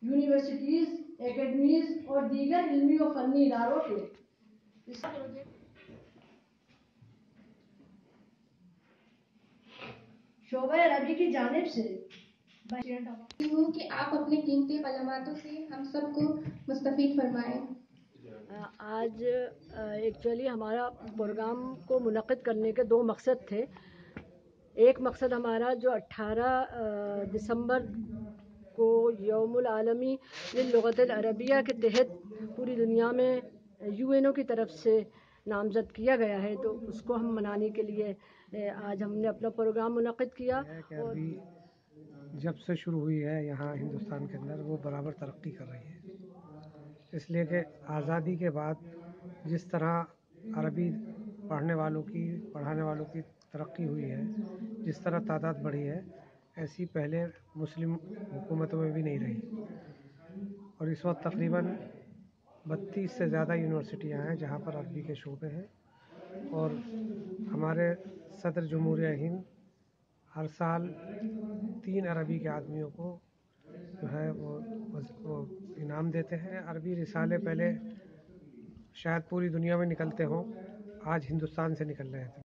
Universities, academies اور دیگر علمی و فنی اداروں کے شعبہ عربی کی جانب سے ہوں کہ آپ اپنے قیمتی کلماتوں سے ہم سب کو مستفید فرمائیں۔ آج ایکچولی ہمارا پروگرام کو منعقد کرنے کے دو مقصد تھے۔ ایک مقصد ہمارا جو 18 دسمبر کو یوم العالمی للغت العربیہ کے تحت پوری دنیا میں UN کی طرف سے نامزد کیا گیا ہے، تو اس کو ہم منانے کے لیے آج ہم نے اپنا پروگرام منعقد کیا۔ اور جب سے شروع ہوئی ہے یہاں ہندوستان کے اندر وہ برابر ترقی کر رہی ہے، اس لیے کہ آزادی کے بعد جس طرح عربی پڑھنے والوں کی ترقی ہوئی ہے، جس طرح تعداد بڑھی ہے، ایسی پہلے مسلم حکومتوں میں بھی نہیں رہی۔ اور اس وقت تقریباً 32 سے زیادہ یونیورسٹیاں ہیں جہاں پر عربی کے شعبے ہیں، اور ہمارے صدر جمہوریہ ہند ہر سال 3 عربی کے آدمیوں کو جو ہے وہ انعام دیتے ہیں۔ عربی رسالے پہلے شاید پوری دنیا میں نکلتے ہوں، آج ہندوستان سے نکل رہے تھے۔